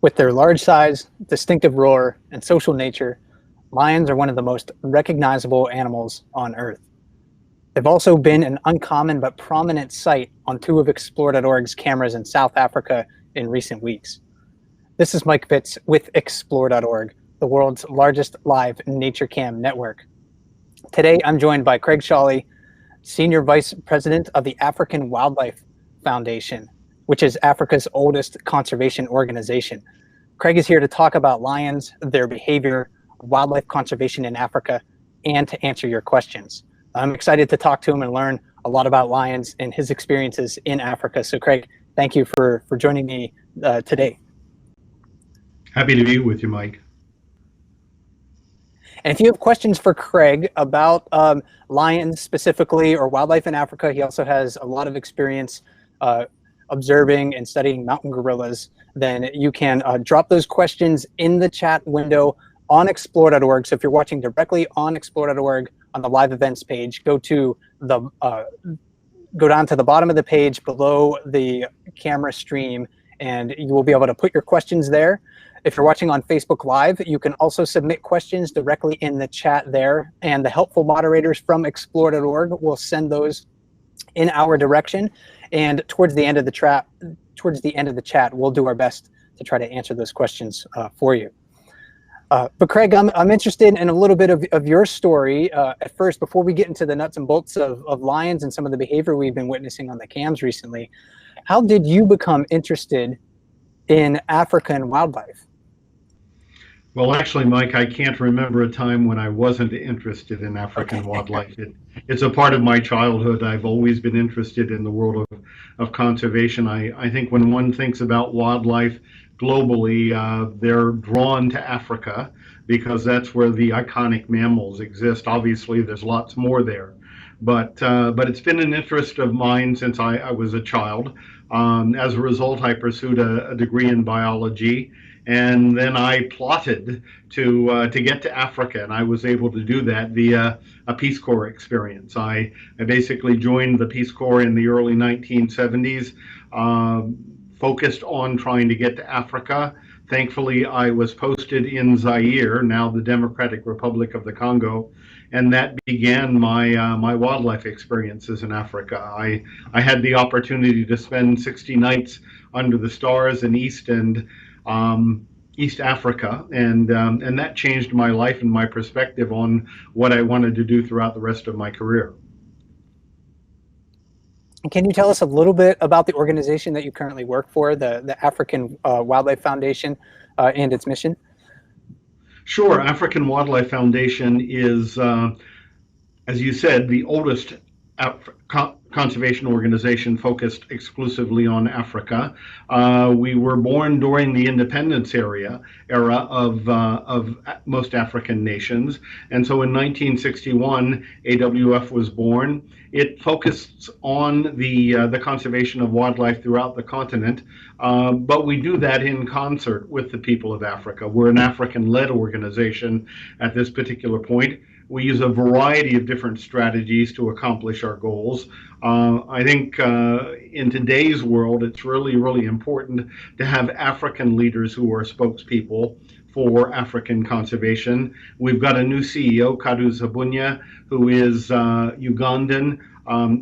With their large size, distinctive roar, and social nature, lions are one of the most recognizable animals on Earth. They've also been an uncommon but prominent sight on two of Explore.org's cameras in South Africa in recent weeks. This is Mike Fitz with Explore.org, the world's largest live nature cam network. Today, I'm joined by Craig Sholley, Senior Vice President of the African Wildlife Foundation, which is Africa's oldest conservation organization. Craig is here to talk about lions, their behavior, wildlife conservation in Africa, and to answer your questions. I'm excited to talk to him and learn a lot about lions and his experiences in Africa. So Craig, thank you for joining me today. Happy to be with you, Mike. And if you have questions for Craig about lions specifically or wildlife in Africa, he also has a lot of experience observing and studying mountain gorillas, then you can drop those questions in the chat window on Explore.org. So if you're watching directly on Explore.org on the live events page, go down to the bottom of the page below the camera stream, and you will be able to put your questions there. If you're watching on Facebook Live, you can also submit questions directly in the chat there, and the helpful moderators from Explore.org will send those in our direction. And towards the end of the chat, we'll do our best to try to answer those questions for you. But Craig, I'm interested in a little bit of your story at first, before we get into the nuts and bolts of lions and some of the behavior we've been witnessing on the cams recently. How did you become interested in African wildlife? Well, actually, Mike, I can't remember a time when I wasn't interested in African wildlife. It's a part of my childhood. I've always been interested in the world of conservation. I think when one thinks about wildlife globally, they're drawn to Africa because that's where the iconic mammals exist. Obviously, there's lots more there. But it's been an interest of mine since I was a child. As a result, I pursued a degree in biology. And then I plotted to get to Africa, and I was able to do that via a Peace Corps experience. I basically joined the Peace Corps in the early 1970s, focused on trying to get to Africa. Thankfully, I was posted in Zaire, now the Democratic Republic of the Congo, and that began my wildlife experiences in Africa. I had the opportunity to spend 60 nights under the stars in East Africa, and that changed my life and my perspective on what I wanted to do throughout the rest of my career. Can you tell us a little bit about the organization that you currently work for, the African Wildlife Foundation, and its mission? Sure. African Wildlife Foundation is, as you said, the oldest conservation organization focused exclusively on Africa. We were born during the independence era of most African nations, and so in 1961, AWF was born. It focused on the conservation of wildlife throughout the continent, but we do that in concert with the people of Africa. We're an African-led organization at this particular point. We use a variety of different strategies to accomplish our goals. I think in today's world, it's really, really important to have African leaders who are spokespeople for African conservation. We've got a new CEO, Kadu Zabunya, who is Ugandan.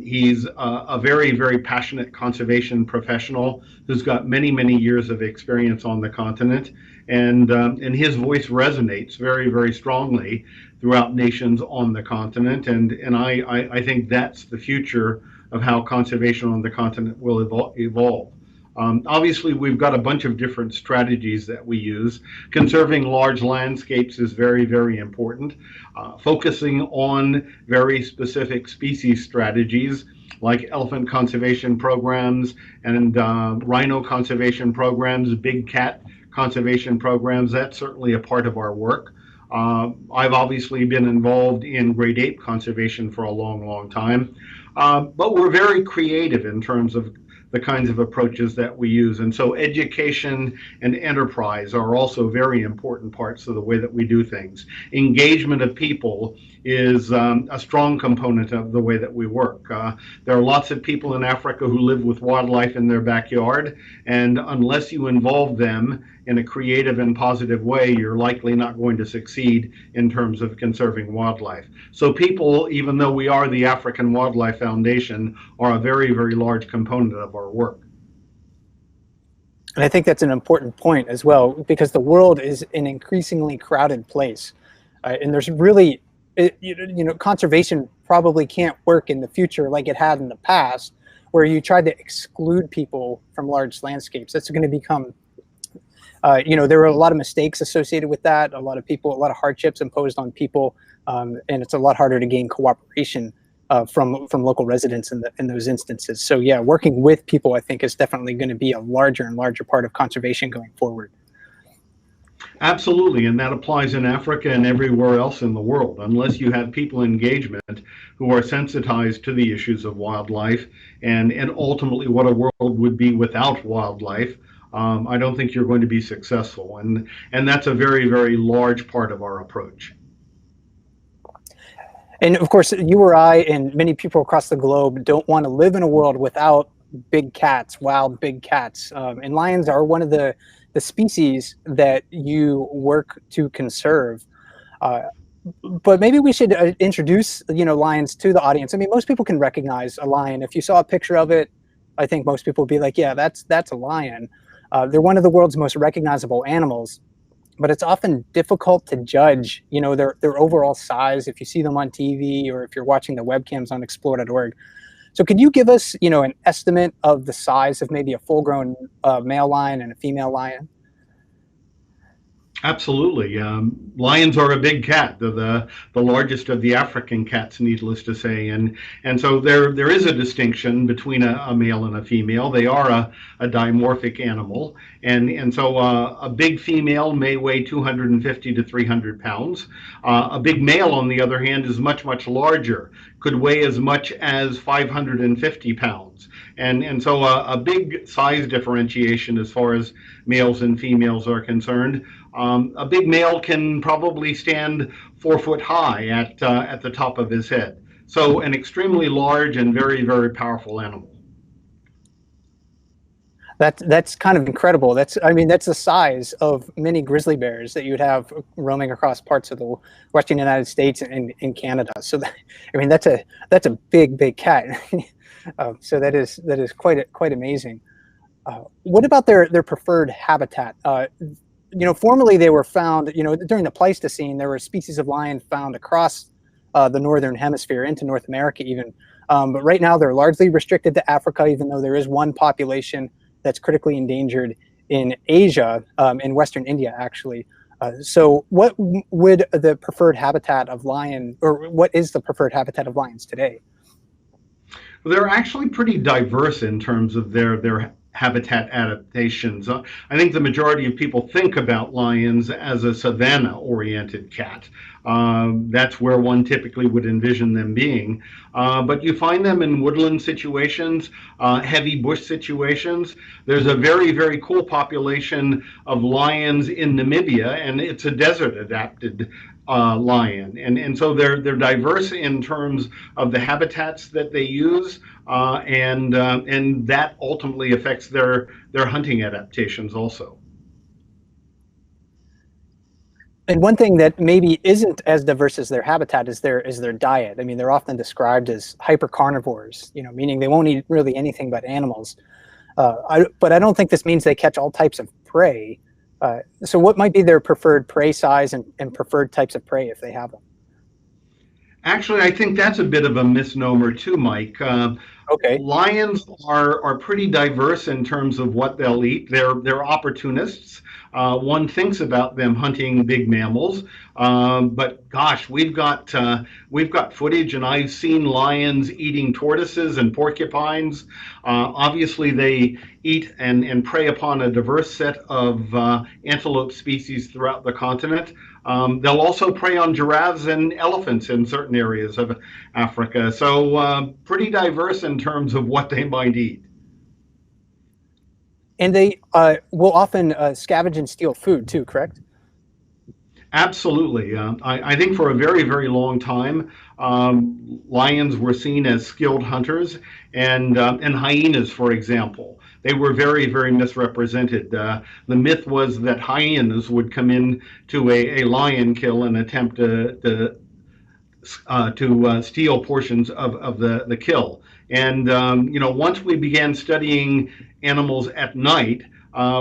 He's a very, very passionate conservation professional who's got many, many years of experience on the continent. And his voice resonates very, very strongly throughout nations on the continent. And I think that's the future of how conservation on the continent will evolve. Obviously, we've got a bunch of different strategies that we use. Conserving large landscapes is very, very important. Focusing on very specific species strategies like elephant conservation programs and rhino conservation programs, big cat conservation programs, that's certainly a part of our work. I've obviously been involved in great ape conservation for a long, long time. But we're very creative in terms of the kinds of approaches that we use. And so education and enterprise are also very important parts of the way that we do things. Engagement of people is a strong component of the way that we work. There are lots of people in Africa who live with wildlife in their backyard, and unless you involve them in a creative and positive way, you're likely not going to succeed in terms of conserving wildlife. So people, even though we are the African Wildlife Foundation, are a very, very large component of our work. And I think that's an important point as well, because the world is an increasingly crowded place. And there's really, conservation probably can't work in the future like it had in the past, where you tried to exclude people from large landscapes. That's going to become, there were a lot of mistakes associated with that, a lot of hardships imposed on people, and it's a lot harder to gain cooperation from local residents in those instances. So yeah, working with people, I think, is definitely going to be a larger and larger part of conservation going forward. Absolutely, and that applies in Africa and everywhere else in the world. Unless you have people engagement who are sensitized to the issues of wildlife and ultimately what a world would be without wildlife, I don't think you're going to be successful. And that's a very, very large part of our approach. And of course, you or I and many people across the globe don't want to live in a world without big cats, wild big cats. And lions are one of the species that you work to conserve. But maybe we should introduce, lions to the audience. I mean, most people can recognize a lion. If you saw a picture of it, I think most people would be like, yeah, that's a lion. They're one of the world's most recognizable animals, but it's often difficult to judge, their overall size if you see them on TV or if you're watching the webcams on explore.org. So could you give us, an estimate of the size of maybe a full-grown male lion and a female lion? Absolutely. Lions are a big cat. They're the largest of the African cats, needless to say. And so there is a distinction between a male and a female. They are a dimorphic animal. And so a big female may weigh 250 to 300 pounds. A big male, on the other hand, is much, much larger, could weigh as much as 550 pounds. And so a big size differentiation as far as males and females are concerned. A big male can probably stand 4 foot high at the top of his head. So an extremely large and very, very powerful animal. That's kind of incredible. That's the size of many grizzly bears that you'd have roaming across parts of the Western United States and in Canada. So that's a big cat. So that is quite amazing. What about their preferred habitat? Formerly they were found, during the Pleistocene, there were species of lion found across the northern hemisphere into North America even. But right now they're largely restricted to Africa, even though there is one population that's critically endangered in Asia, in Western India, actually. So what would the preferred habitat of lion, or what is the preferred habitat of lions today? Well, they're actually pretty diverse in terms of their habitat adaptations. I think the majority of people think about lions as a savanna-oriented cat. That's where one typically would envision them being. But you find them in woodland situations, heavy bush situations. There's a very, very cool population of lions in Namibia, and it's a desert-adapted lion. And so they're diverse in terms of the habitats that they use, and that ultimately affects their hunting adaptations also. And one thing that maybe isn't as diverse as their habitat is their diet. I mean, they're often described as hypercarnivores, meaning they won't eat really anything but animals. But I don't think this means they catch all types of prey. So what might be their preferred prey size and preferred types of prey if they have them? Actually, I think that's a bit of a misnomer too, Mike. Okay. Lions are pretty diverse in terms of what they'll eat. They're opportunists. One thinks about them hunting big mammals, but gosh, we've got footage, and I've seen lions eating tortoises and porcupines. Obviously, they eat and prey upon a diverse set of antelope species throughout the continent. They'll also prey on giraffes and elephants in certain areas of Africa. So pretty diverse in terms of what they might eat. And they will often scavenge and steal food too, correct? Absolutely. I think for a very, very long time, lions were seen as skilled hunters, and hyenas, for example, they were very, very misrepresented. The myth was that hyenas would come in to a lion kill and attempt to steal portions of the kill. And once we began studying animals at night,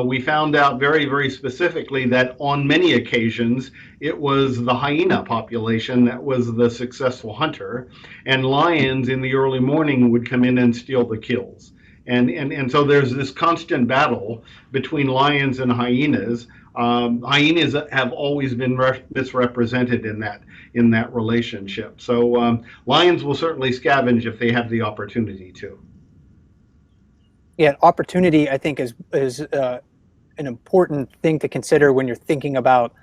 we found out very, very specifically that on many occasions it was the hyena population that was the successful hunter, and lions in the early morning would come in and steal the kills. And so there's this constant battle between lions and hyenas. Hyenas have always been misrepresented in that relationship. So lions will certainly scavenge if they have the opportunity to. Yeah, opportunity I think is an important thing to consider when you're thinking about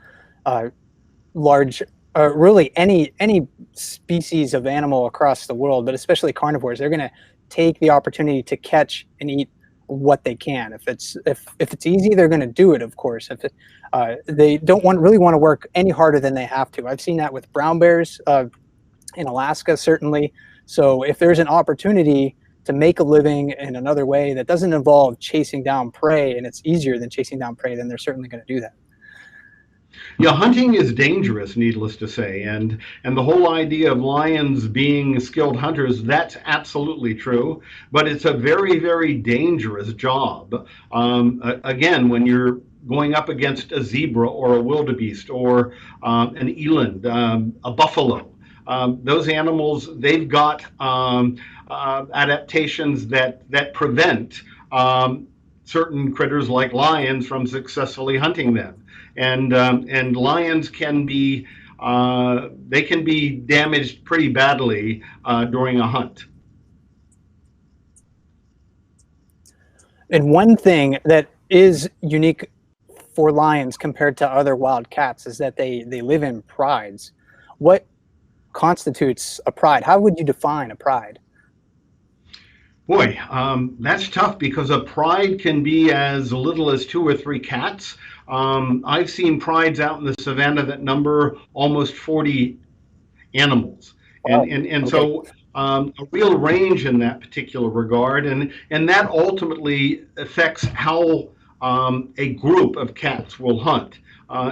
large, really any species of animal across the world, but especially carnivores. They're going to take the opportunity to catch and eat what they can. If it's easy, they're going to do it. Of course, if they don't really want to work any harder than they have to. I've seen that with brown bears in Alaska, certainly. So if there's an opportunity to make a living in another way that doesn't involve chasing down prey, and it's easier than chasing down prey, then they're certainly going to do that. Yeah, hunting is dangerous, needless to say, and the whole idea of lions being skilled hunters, that's absolutely true, but it's a very, very dangerous job. Again, when you're going up against a zebra or a wildebeest or an eland, a buffalo, those animals, they've got adaptations that prevent certain critters like lions from successfully hunting them. And lions can be damaged pretty badly during a hunt. And one thing that is unique for lions compared to other wild cats is that they live in prides. What constitutes a pride? How would you define a pride? Boy, that's tough because a pride can be as little as 2 or 3 cats. I've seen prides out in the savannah that number almost 40 animals. Wow. And Okay. so a real range in that particular regard. And that ultimately affects how a group of cats will hunt.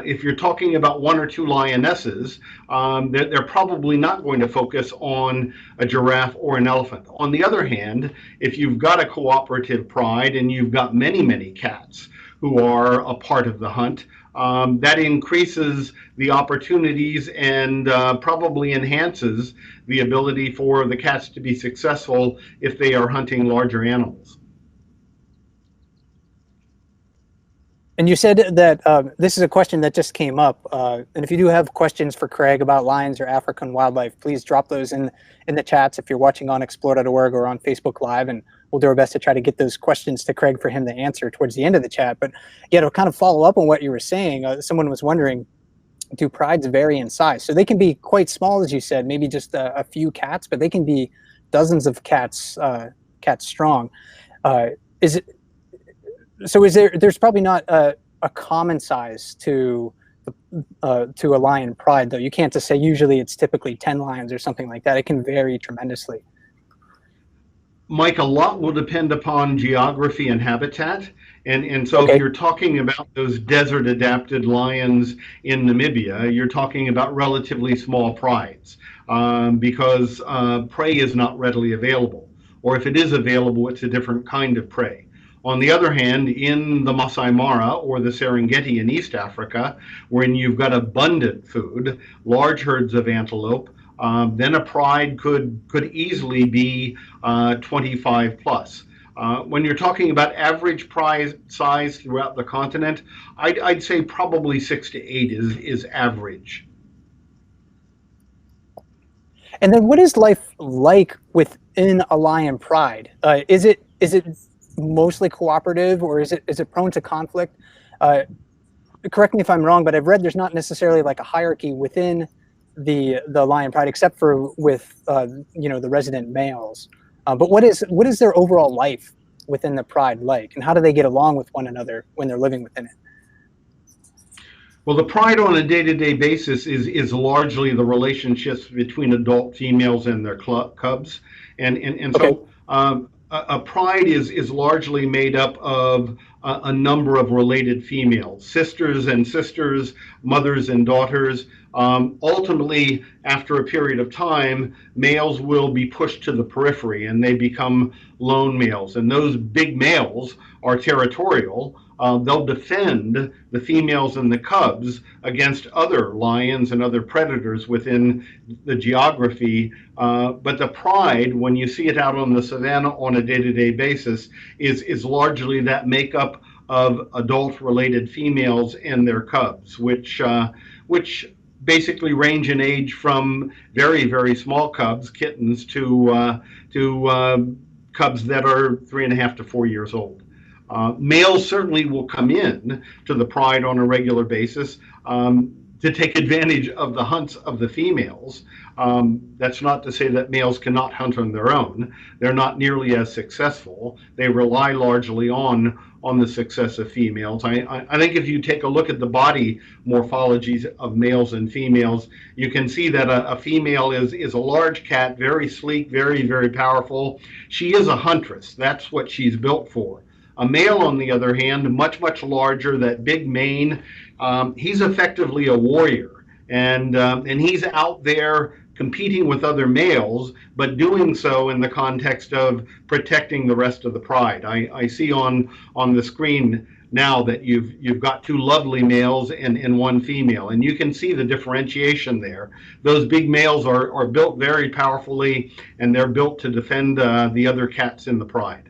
If you're talking about 1 or 2 lionesses, they're probably not going to focus on a giraffe or an elephant. On the other hand, if you've got a cooperative pride and you've got many, many cats who are a part of the hunt, that increases the opportunities and probably enhances the ability for the cats to be successful if they are hunting larger animals. And you said that this is a question that just came up. And if you do have questions for Craig about lions or African wildlife, please drop those in the chats if you're watching on explore.org or on Facebook Live, and we'll do our best to try to get those questions to Craig for him to answer towards the end of the chat. But yeah, to kind of follow up on what you were saying, someone was wondering, do prides vary in size? So they can be quite small, as you said, maybe just a few cats, but they can be dozens of cats strong. There's probably not a common size to a lion pride, though. You can't just say usually it's typically 10 lions or something like that. It can vary tremendously. Mike, a lot will depend upon geography and habitat. And so Okay. If you're talking about those desert adapted lions in Namibia, you're talking about relatively small prides because prey is not readily available. Or if it is available, it's a different kind of prey. On the other hand, in the Masai Mara or the Serengeti in East Africa, when you've got abundant food, large herds of antelope, then a pride could easily be 25 plus. When you're talking about average prize size throughout the continent, I'd say probably 6 to 8 is average. And then what is life like within a lion pride? Is it mostly cooperative, or is it prone to conflict? Correct me if I'm wrong, but I've read there's not necessarily like a hierarchy within the lion pride, except for with the resident males. But what is their overall life within the pride like, and how do they get along with one another when they're living within it? Well, the pride on a day-to-day basis is largely the relationships between adult females and their cubs, and Okay. so a pride is largely made up of a number of related females, sisters and sisters, mothers and daughters. Ultimately, after a period of time, males will be pushed to the periphery and they become lone males. And those big males are territorial. They'll defend the females and the cubs against other lions and other predators within the geography. But the pride, when you see it out on the savannah on a day-to-day basis, is largely that makeup of adult-related females and their cubs, which basically range in age from very, very small cubs, kittens, to cubs that are 3.5 to 4 years old. Males certainly will come in to the pride on a regular basis to take advantage of the hunts of the females. That's not to say that males cannot hunt on their own. They're not nearly as successful. They rely largely on the success of females. I think if you take a look at the body morphologies of males and females, you can see that a female is a large cat, very sleek, very, very powerful. She is a huntress. That's what she's built for. A male, on the other hand, much, much larger, that big mane, he's effectively a warrior. And he's out there competing with other males, but doing so in the context of protecting the rest of the pride. I see on the screen now that you've got two lovely males and one female, and you can see the differentiation there. Those big males are built very powerfully, and they're built to defend the other cats in the pride.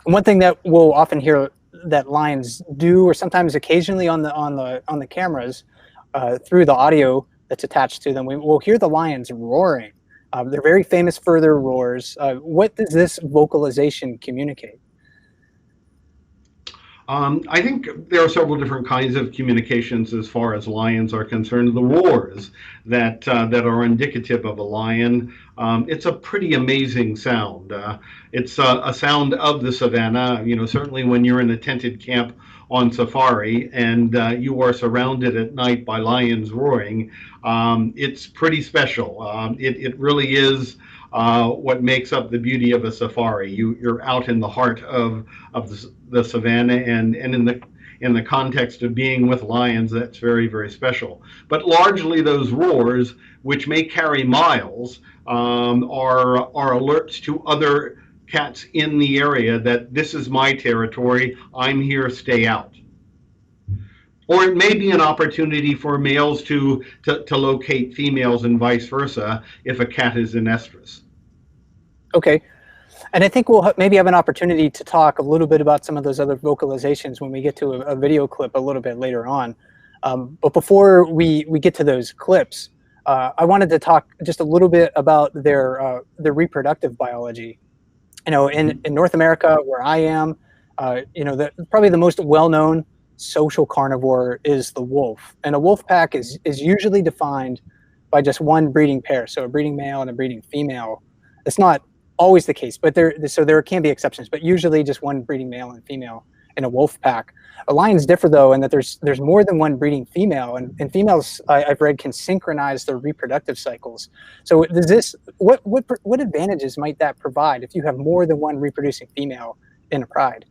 One thing that we'll often hear that lions do, or sometimes occasionally on the cameras, through the audio that's attached to them, we'll hear the lions roaring. They're very famous for their roars. What does this vocalization communicate? I think there are several different kinds of communications as far as lions are concerned. The roars that are indicative of a lion, it's a pretty amazing sound. It's a sound of the savannah. You know, certainly when you're in a tented camp on safari and you are surrounded at night by lions roaring, it's pretty special. It really is what makes up the beauty of a safari. You're out in the heart of the savannah, and in the context of being with lions, that's very, very special. But largely those roars, which may carry miles, are alerts to other cats in the area that this is my territory, I'm here, stay out. Or it may be an opportunity for males to locate females and vice versa if a cat is in estrus. Okay. And I think we'll maybe have an opportunity to talk a little bit about some of those other vocalizations when we get to a video clip a little bit later on. But before we get to those clips, I wanted to talk just a little bit about their reproductive biology. You know, in North America, where I am, you know, probably the most well-known social carnivore is the wolf. And a wolf pack is usually defined by just one breeding pair, so a breeding male and a breeding female. It's not always the case, but there can be exceptions, but usually just one breeding male and female in a wolf pack. Lions differ though in that there's more than one breeding female, and females I've read can synchronize their reproductive cycles. So does this what advantages might that provide if you have more than one reproducing female in a pride?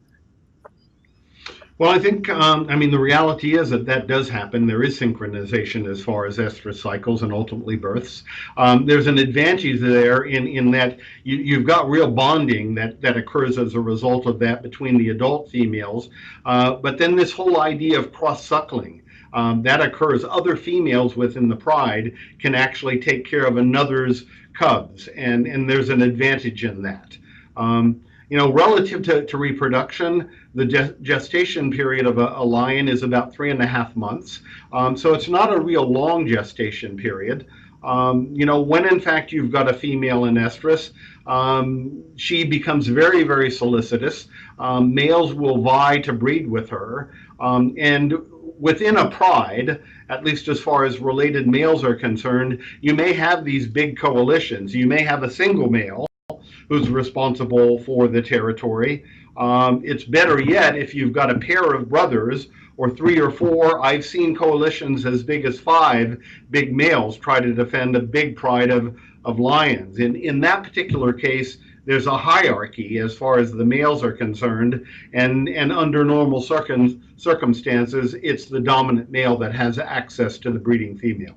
Well, I think, I mean, the reality is that does happen. There is synchronization as far as estrus cycles and ultimately births. There's an advantage there in that you've got real bonding that occurs as a result of that between the adult females. But then this whole idea of cross-suckling, that occurs. Other females within the pride can actually take care of another's cubs, and there's an advantage in that. You know, relative to reproduction, the gestation period of a lion is about 3.5 months. So it's not a real long gestation period. You know, when in fact you've got a female in estrus, she becomes very, very solicitous. Males will vie to breed with her. And within a pride, at least as far as related males are concerned, you may have these big coalitions. You may have a single male who's responsible for the territory. It's better yet if you've got a pair of brothers or three or four. I've seen coalitions as big as 5 big males try to defend a big pride of lions. In that particular case, there's a hierarchy as far as the males are concerned, and under normal circumstances, it's the dominant male that has access to the breeding female.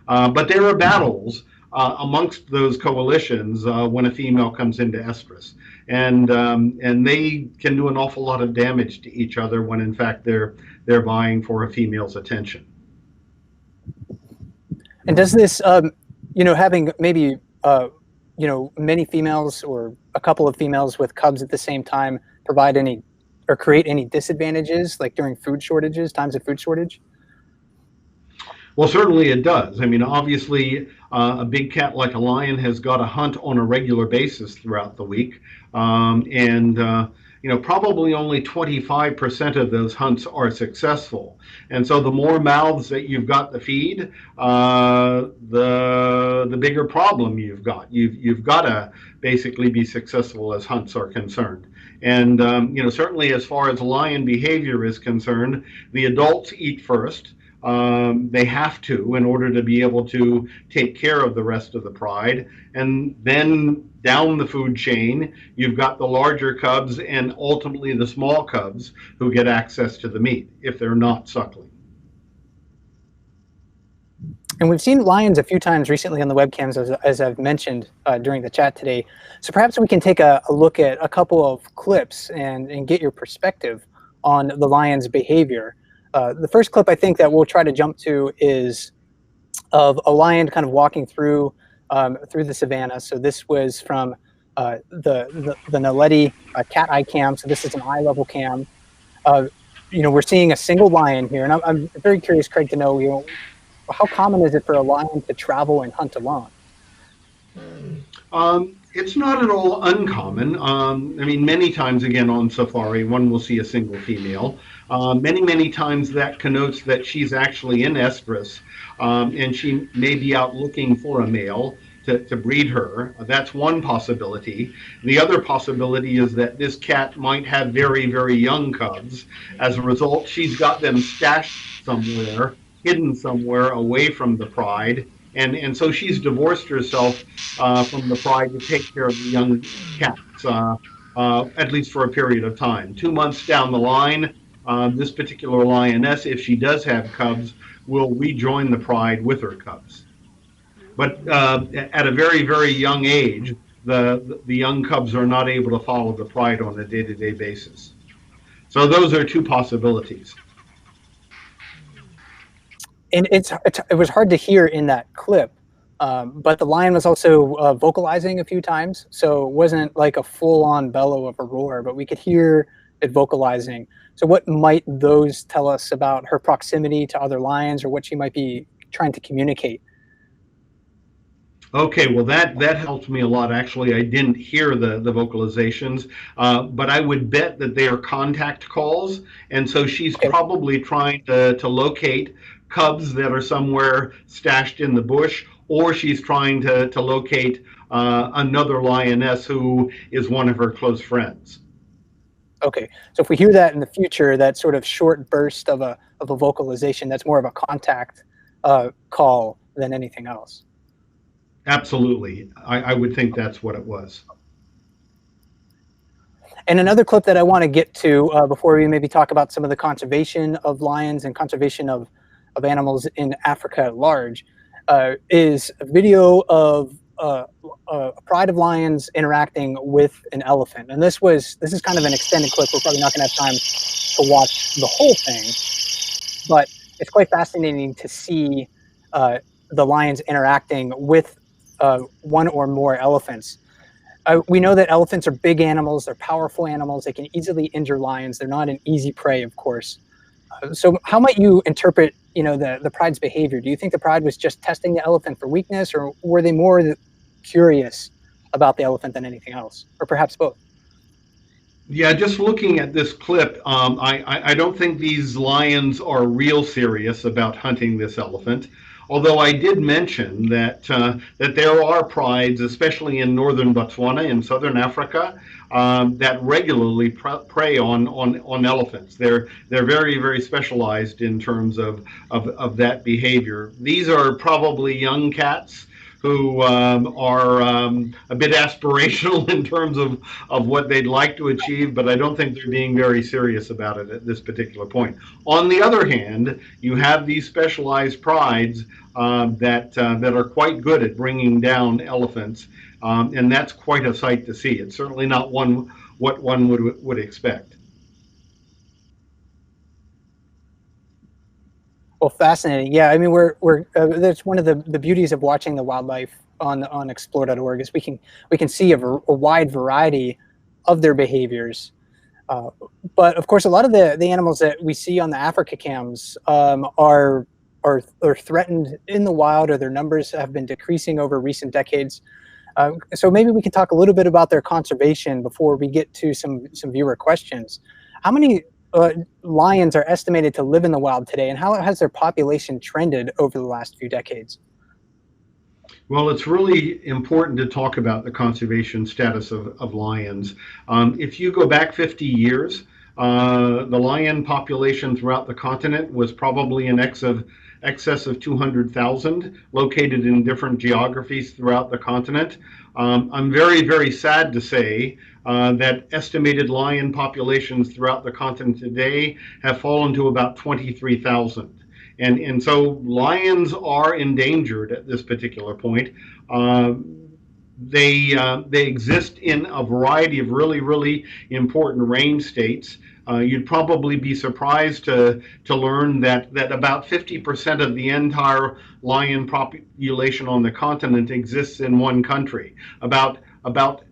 But there are battles amongst those coalitions when a female comes into estrus, and they can do an awful lot of damage to each other when in fact they're vying for a female's attention. And does this, having maybe many females or a couple of females with cubs at the same time provide any or create any disadvantages, like during food shortages, times of food shortage? Well, certainly it does. I mean, obviously, a big cat like a lion has got to hunt on a regular basis throughout the week, probably only 25% of those hunts are successful. And so the more mouths that you've got to feed, the bigger problem you've got. You've got to basically be successful as hunts are concerned. And certainly as far as lion behavior is concerned, the adults eat first. They have to in order to be able to take care of the rest of the pride. And then down the food chain, you've got the larger cubs and ultimately the small cubs who get access to the meat if they're not suckling. And we've seen lions a few times recently on the webcams, as I've mentioned during the chat today. So perhaps we can take a look at a couple of clips and get your perspective on the lion's behavior. The first clip I think that we'll try to jump to is of a lion kind of walking through the savannah. So this was from the Naledi Cat-EYE cam. So this is an eye level cam. We're seeing a single lion here, and I'm very curious, Craig, to know, how common is it for a lion to travel and hunt alone? It's not at all uncommon. Many times, again, on safari, one will see a single female. Many times that connotes that she's actually in estrus, and she may be out looking for a male to breed her. That's one possibility. The other possibility is that this cat might have very, very young cubs. As a result, she's got them stashed somewhere, hidden somewhere away from the pride. And so she's divorced herself from the pride to take care of the young cats, at least for a period of time. 2 months down the line, this particular lioness, if she does have cubs, will rejoin the pride with her cubs. But at a very, very young age, the young cubs are not able to follow the pride on a day-to-day basis. So those are two possibilities. And it was hard to hear in that clip, but the lion was also vocalizing a few times. So it wasn't like a full-on bellow of a roar, but we could hear it vocalizing. So what might those tell us about her proximity to other lions, or what she might be trying to communicate? Okay, well that helped me a lot. Actually, I didn't hear the vocalizations, but I would bet that they are contact calls, and so she's probably trying to locate cubs that are somewhere stashed in the bush, or she's trying to locate another lioness who is one of her close friends. Okay, so if we hear that in the future, that sort of short burst of a vocalization, that's more of a contact call than anything else. Absolutely, I would think that's what it was. And another clip that I want to get to before we maybe talk about some of the conservation of lions and conservation of animals in Africa at large is a video of a pride of lions interacting with an elephant. And this is kind of an extended clip. We're probably not going to have time to watch the whole thing, but it's quite fascinating to see the lions interacting with one or more elephants. We know that elephants are big animals. They're powerful animals. They can easily injure lions. They're not an easy prey, of course. So how might you interpret, the pride's behavior? Do you think the pride was just testing the elephant for weakness, or were they more curious about the elephant than anything else, or perhaps both? Yeah, just looking at this clip, I don't think these lions are real serious about hunting this elephant. Although I did mention that there are prides, especially in northern Botswana in southern Africa, that regularly prey on elephants. They're very, very specialized in terms of that behavior. These are probably young cats who are a bit aspirational in terms of what they'd like to achieve, but I don't think they're being very serious about it at this particular point. On the other hand, you have these specialized prides that are quite good at bringing down elephants, and that's quite a sight to see. It's certainly not what one would expect. Well, fascinating. Yeah, I mean, that's one of the beauties of watching the wildlife on explore.org is we can see a wide variety of their behaviors. But of course, a lot of the animals that we see on the Africa cams are threatened in the wild, or their numbers have been decreasing over recent decades. So maybe we can talk a little bit about their conservation before we get to some viewer questions. How many lions are estimated to live in the wild today, and how has their population trended over the last few decades? Well, it's really important to talk about the conservation status of lions. If you go back 50 years, the lion population throughout the continent was probably in excess of 200,000, located in different geographies throughout the continent. I'm very, very sad to say that estimated lion populations throughout the continent today have fallen to about 23,000. And so lions are endangered at this particular point. They exist in a variety of really, really important range states. You'd probably be surprised to learn that about 50% of the entire lion population on the continent exists in one country. About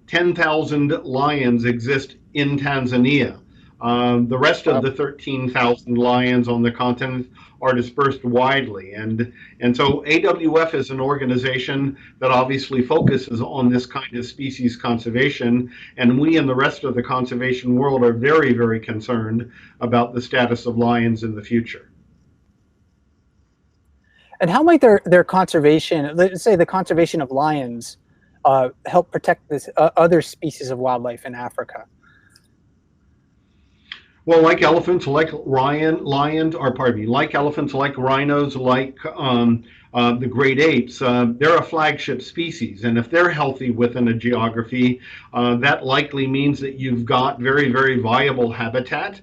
10,000 lions exist in Tanzania. The rest of the 13,000 lions on the continent are dispersed widely. And so AWF is an organization that obviously focuses on this kind of species conservation. And we and the rest of the conservation world are very, very concerned about the status of lions in the future. And how might their conservation, let's say the conservation of lions, help protect this other species of wildlife in Africa? Well, like elephants, like like elephants, like rhinos, like the great apes, they're a flagship species. And if they're healthy within a geography, that likely means that you've got very, very viable habitat,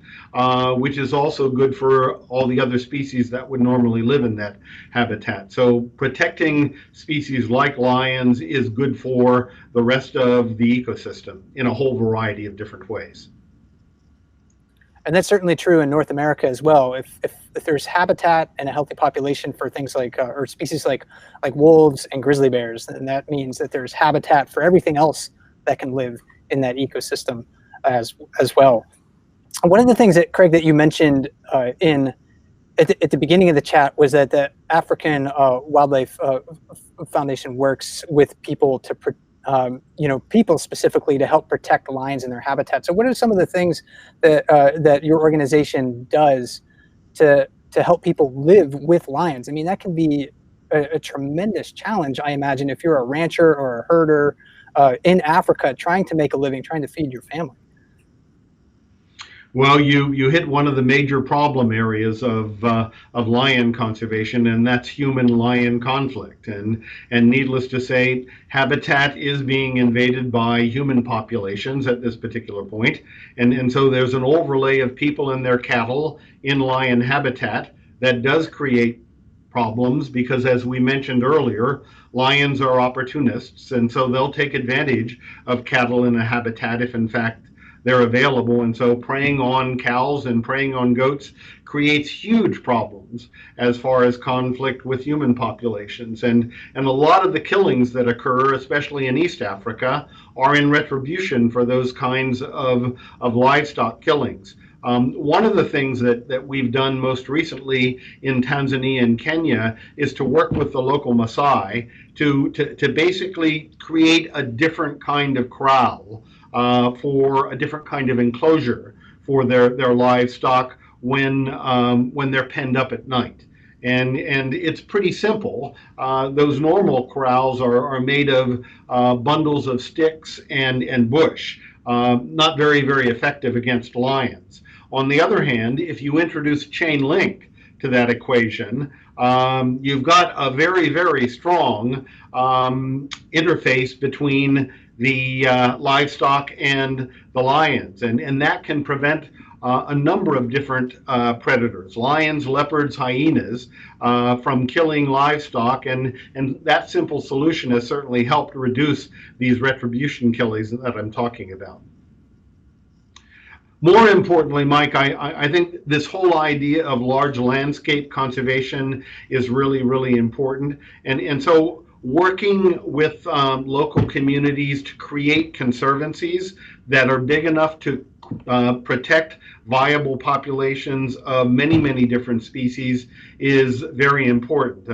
which is also good for all the other species that would normally live in that habitat. So protecting species like lions is good for the rest of the ecosystem in a whole variety of different ways. And that's certainly true in North America as well. If there's habitat and a healthy population for things like or species like wolves and grizzly bears, then that means that there's habitat for everything else that can live in that ecosystem as well. One of the things that, Craig, that you mentioned at the beginning of the chat was that the African Wildlife Foundation works with people to people specifically to help protect lions in their habitat. So what are some of the things that your organization does to help people live with lions? I mean, that can be a tremendous challenge, I imagine, if you're a rancher or a herder in Africa trying to make a living, trying to feed your family. Well, you hit one of the major problem areas of lion conservation, and that's human-lion conflict. And needless to say, habitat is being invaded by human populations at this particular point. And so there's an overlay of people and their cattle in lion habitat that does create problems because, as we mentioned earlier, lions are opportunists, and so they'll take advantage of cattle in a habitat if, in fact, they're available. And so preying on cows and preying on goats creates huge problems as far as conflict with human populations. And a lot of the killings that occur, especially in East Africa, are in retribution for those kinds of livestock killings. One of the things that we've done most recently in Tanzania and Kenya is to work with the local Maasai to basically create a different kind of corral for a different kind of enclosure for their livestock when they're penned up at night. And it's pretty simple. Those normal corrals are made of bundles of sticks and bush, not very effective against lions. On the other hand, if you introduce chain link to that equation, you've got a very strong interface between the livestock and the lions, and that can prevent a number of different predators, lions, leopards, hyenas, from killing livestock, and that simple solution has certainly helped reduce these retribution killings that I'm talking about. More importantly, Mike, I think this whole idea of large landscape conservation is really important. And so working with local communities to create conservancies that are big enough to protect viable populations of many different species is very important.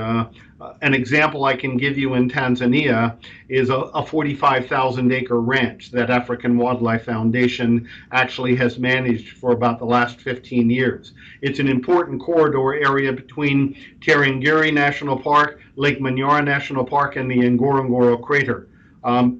An example I can give you in Tanzania is a 45,000 acre ranch that African Wildlife Foundation actually has managed for about the last 15 years. It's an important corridor area between Tarangire National Park, Lake Manyara National Park, and the Ngorongoro Crater.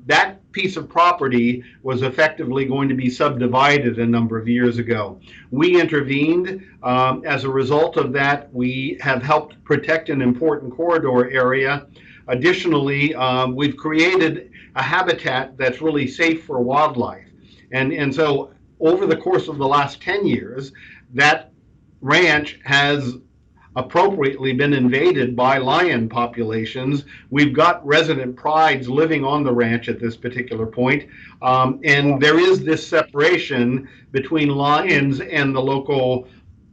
That piece of property was effectively going to be subdivided a number of years ago. We intervened. As a result of that, we have helped protect an important corridor area. Additionally, we've created a habitat that's really safe for wildlife. And so over the course of the last 10 years, that ranch has appropriately been invaded by lion populations. We've got resident prides living on the ranch at this particular point, and there is this separation between lions and the local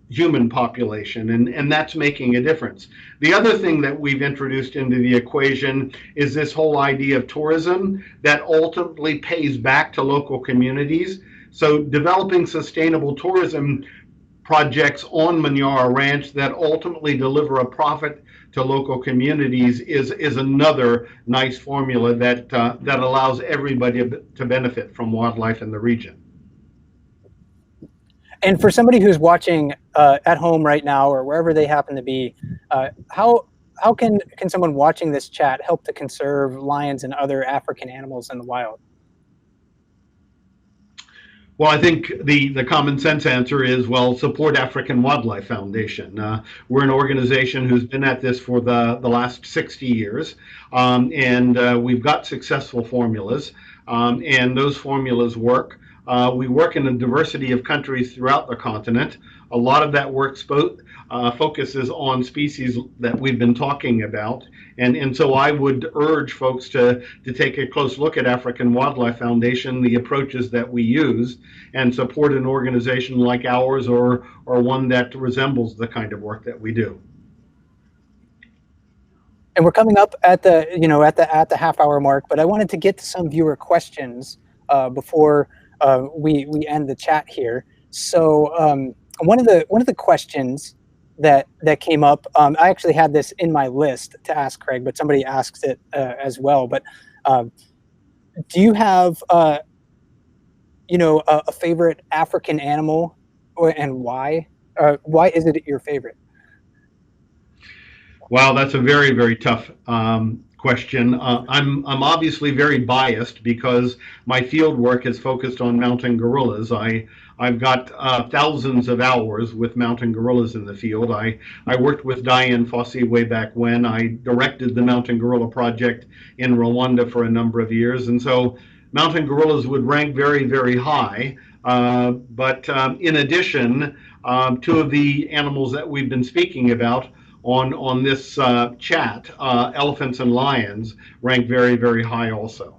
human population, and that's making a difference. The other thing that we've introduced into the equation is this whole idea of tourism that ultimately pays back to local communities. So developing sustainable tourism projects on Manyara Ranch that ultimately deliver a profit to local communities is another nice formula that allows everybody to benefit from wildlife in the region. And for somebody who's watching at home right now or wherever they happen to be, how can someone watching this chat help to conserve lions and other African animals in the wild? Well, I think the common sense answer is, well, support African Wildlife Foundation. We're an organization who's been at this for the last 60 years, and we've got successful formulas, and those formulas work. We work in a diversity of countries throughout the continent. A lot of that work focuses on species that we've been talking about. And so I would urge folks to take a close look at African Wildlife Foundation, the approaches that we use, and support an organization like ours or one that resembles the kind of work that we do. And we're coming up at the half-hour mark, but I wanted to get to some viewer questions before we end the chat here. So one of the questions that came up, I actually had this in my list to ask Craig, but somebody asked it as well. But do you have a favorite African animal, and why? Why is it your favorite? Wow, that's a very tough question. I'm obviously very biased because my field work is focused on mountain gorillas. I've got thousands of hours with mountain gorillas in the field. I worked with Diane Fossey way back when. I directed the Mountain Gorilla Project in Rwanda for a number of years, and so mountain gorillas would rank very high. But in addition, two of the animals that we've been speaking about on this chat, elephants and lions, rank very high also.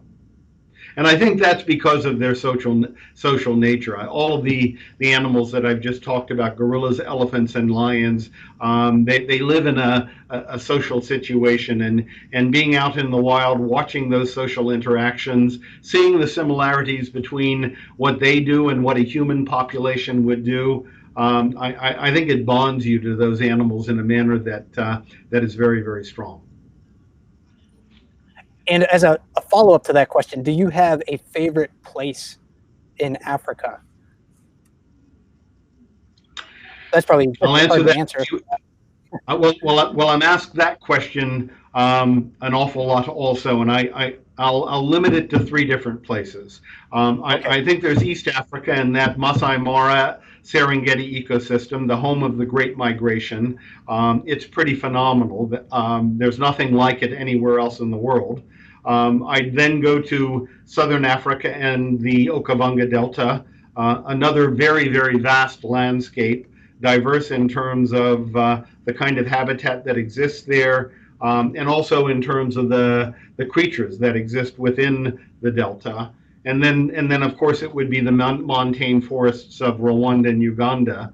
And I think that's because of their social nature. All of the animals that I've just talked about, gorillas, elephants, and lions, they live in a social situation, and being out in the wild, watching those social interactions, seeing the similarities between what they do and what a human population would do, I think it bonds you to those animals in a manner that is very strong. And as a follow-up to that question, do you have a favorite place in Africa? That's probably I'll answer that. I'm asked that question an awful lot also, and I'll limit it to three different places. Okay. I think there's East Africa and that Masai Mara Serengeti ecosystem, the home of the Great Migration. It's pretty phenomenal. There's nothing like it anywhere else in the world. I then go to Southern Africa and the Okavango Delta, another very, very vast landscape, diverse in terms of the kind of habitat that exists there, and also in terms of the creatures that exist within the delta. And then, of course, it would be the montane forests of Rwanda and Uganda,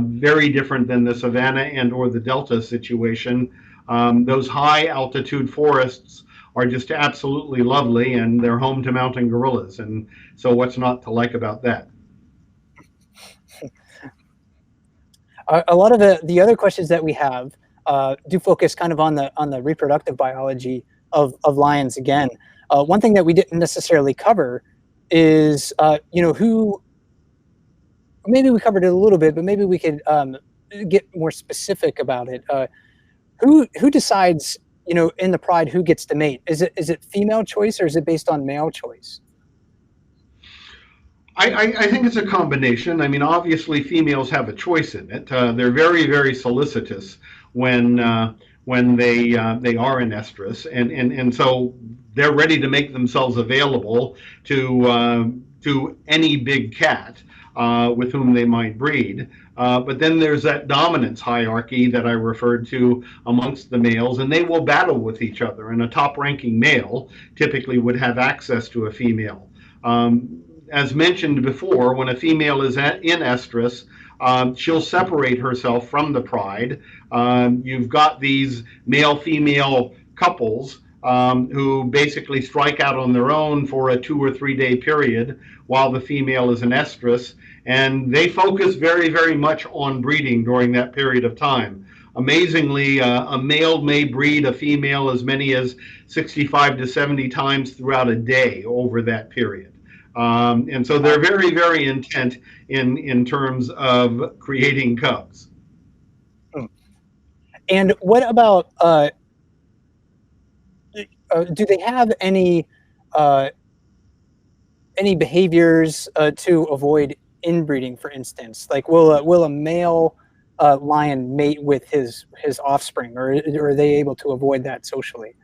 very different than the savanna and or the delta situation. Those high altitude forests are just absolutely lovely, and they're home to mountain gorillas. And so, what's not to like about that? A lot of the other questions that we have do focus kind of on the reproductive biology of lions again. One thing that we didn't necessarily cover is who, maybe we covered it a little bit, but maybe we could get more specific about it. Who decides, in the pride, who gets to mate? Is it female choice, or is it based on male choice? I think it's a combination. I mean, obviously, females have a choice in it. They're very, very solicitous when they are in estrus, and so they're ready to make themselves available to any big cat with whom they might breed. But then there's that dominance hierarchy that I referred to amongst the males, and they will battle with each other. And a top-ranking male typically would have access to a female. As mentioned before, when a female is in estrus, she'll separate herself from the pride. You've got these male-female couples who basically strike out on their own for a 2 or 3 day period while the female is in estrus, and they focus very, very much on breeding during that period of time. Amazingly, a male may breed a female as many as 65 to 70 times throughout a day over that period. And so they're very, very intent in terms of creating cubs. And what about, do they have any behaviors to avoid inbreeding, for instance? Like, will a male lion mate with his offspring, or are they able to avoid that socially?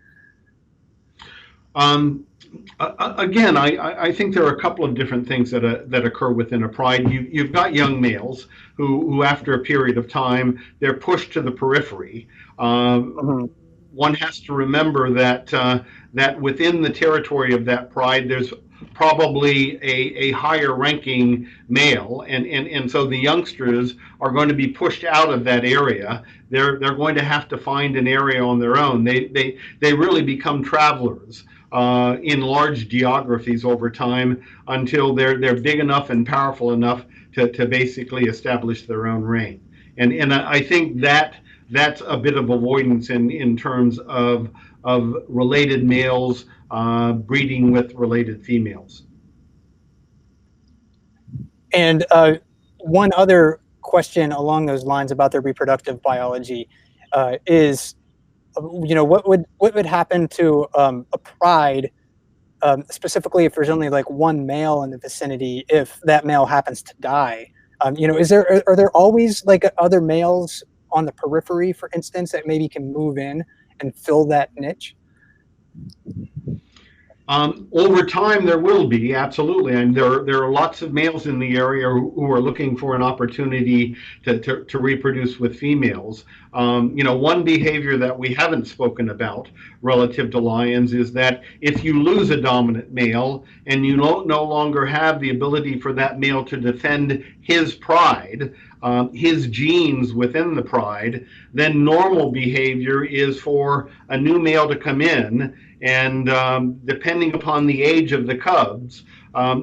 Again, I think there are a couple of different things that occur within a pride. You've got young males who, after a period of time, they're pushed to the periphery. One has to remember that within the territory of that pride, there's probably a higher ranking male, and so the youngsters are going to be pushed out of that area. They're going to have to find an area on their own. They really become travelers in large geographies over time until they're big enough and powerful enough to basically establish their own reign. And I think that's a bit of avoidance in terms of related males breeding with related females. And one other question along those lines about their reproductive biology is, what would happen to a pride, specifically if there's only like one male in the vicinity, if that male happens to die? Are there always like other males on the periphery, for instance, that maybe can move in and fill that niche? Over time, there will be, absolutely, and there are lots of males in the area who are looking for an opportunity to reproduce with females. One behavior that we haven't spoken about relative to lions is that if you lose a dominant male and you no longer have the ability for that male to defend his pride, his genes within the pride, then normal behavior is for a new male to come in, and depending upon the age of the cubs,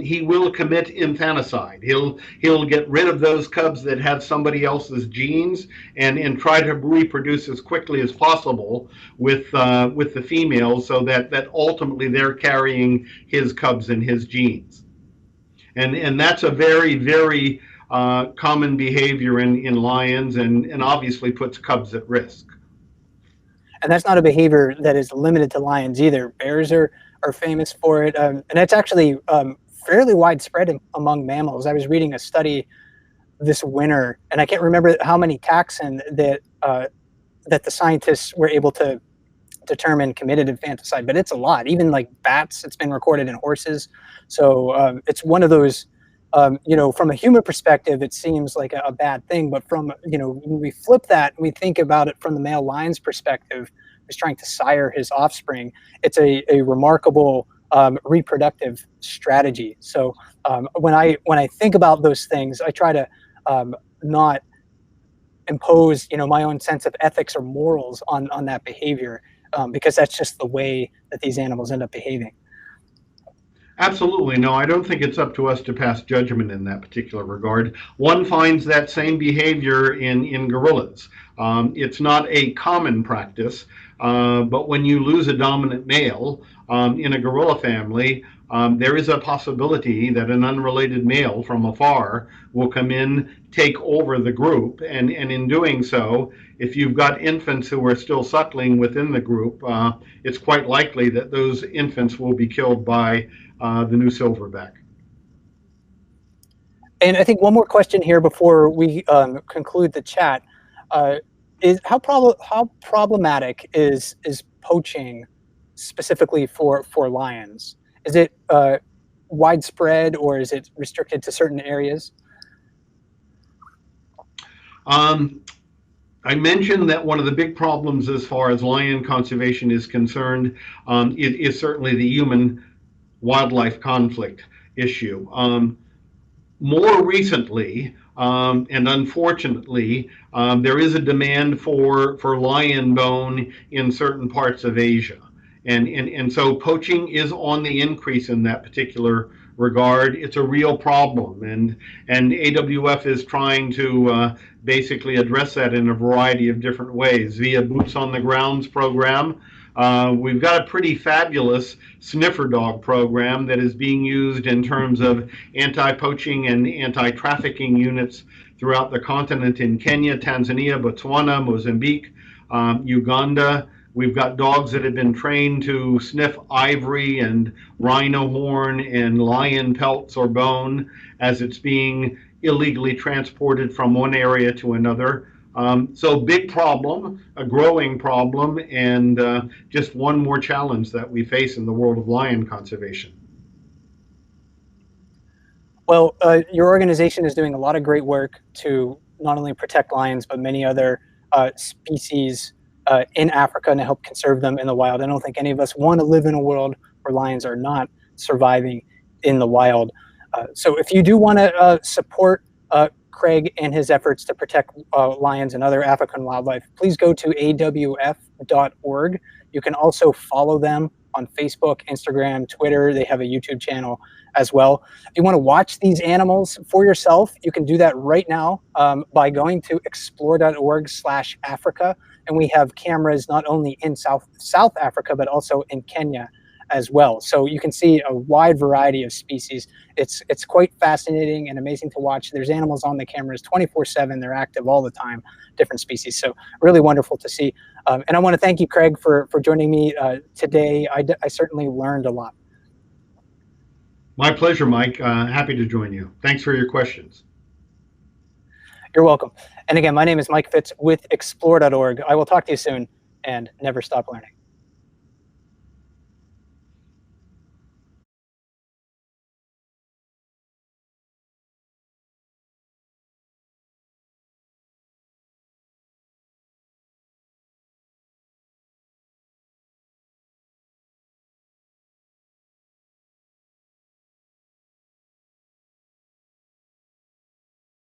he will commit infanticide. He'll get rid of those cubs that have somebody else's genes and try to reproduce as quickly as possible with the females, so that ultimately they're carrying his cubs and his genes. And that's a very, very common behavior in lions, and obviously puts cubs at risk. And that's not a behavior that is limited to lions either. Bears are famous for it, and it's actually fairly widespread among mammals. I was reading a study this winter, and I can't remember how many taxon that that the scientists were able to determine committed infanticide, but it's a lot. Even like bats, it's been recorded in horses. So it's one of those, you know, from a human perspective, it seems like a bad thing. But from, you know, when we flip that, we think about it from the male lion's perspective, who's trying to sire his offspring. It's a remarkable reproductive strategy. So when I think about those things, I try to not impose, you know, my own sense of ethics or morals on that behavior, because that's just the way that these animals end up behaving. Absolutely. No, I don't think it's up to us to pass judgment in that particular regard. One finds that same behavior in gorillas. It's not a common practice, but when you lose a dominant male in a gorilla family, there is a possibility that an unrelated male from afar will come in, take over the group, and in doing so, if you've got infants who are still suckling within the group, it's quite likely that those infants will be killed by the new silverback. And I think one more question here before we conclude the chat is how problematic is poaching specifically for lions? Is it widespread, or is it restricted to certain areas? I mentioned that one of the big problems as far as lion conservation is concerned is certainly the human wildlife conflict issue. More recently, and unfortunately, there is a demand for lion bone in certain parts of Asia. And so poaching is on the increase in that particular regard. It's a real problem, and AWF is trying to basically address that in a variety of different ways via Boots on the Grounds program. We've got a pretty fabulous sniffer dog program that is being used in terms of anti-poaching and anti-trafficking units throughout the continent in Kenya, Tanzania, Botswana, Mozambique, Uganda. We've got dogs that have been trained to sniff ivory and rhino horn and lion pelts or bone as it's being illegally transported from one area to another. So big problem, a growing problem, and just one more challenge that we face in the world of lion conservation. Well, your organization is doing a lot of great work to not only protect lions, but many other species in Africa, and to help conserve them in the wild. I don't think any of us want to live in a world where lions are not surviving in the wild. So if you do want to support Craig and his efforts to protect lions and other African wildlife, please go to awf.org. You can also follow them on Facebook, Instagram, Twitter. They have a YouTube channel as well. If you want to watch these animals for yourself, you can do that right now by going to explore.org/Africa. And we have cameras not only in South Africa, but also in Kenya as well. So you can see a wide variety of species. It's quite fascinating and amazing to watch. There's animals on the cameras 24/7. They're active all the time, different species. So really wonderful to see. And I want to thank you, Craig, for joining me today. I certainly learned a lot. My pleasure, Mike. Happy to join you. Thanks for your questions. You're welcome. And again, my name is Mike Fitz with explore.org. I will talk to you soon, and never stop learning.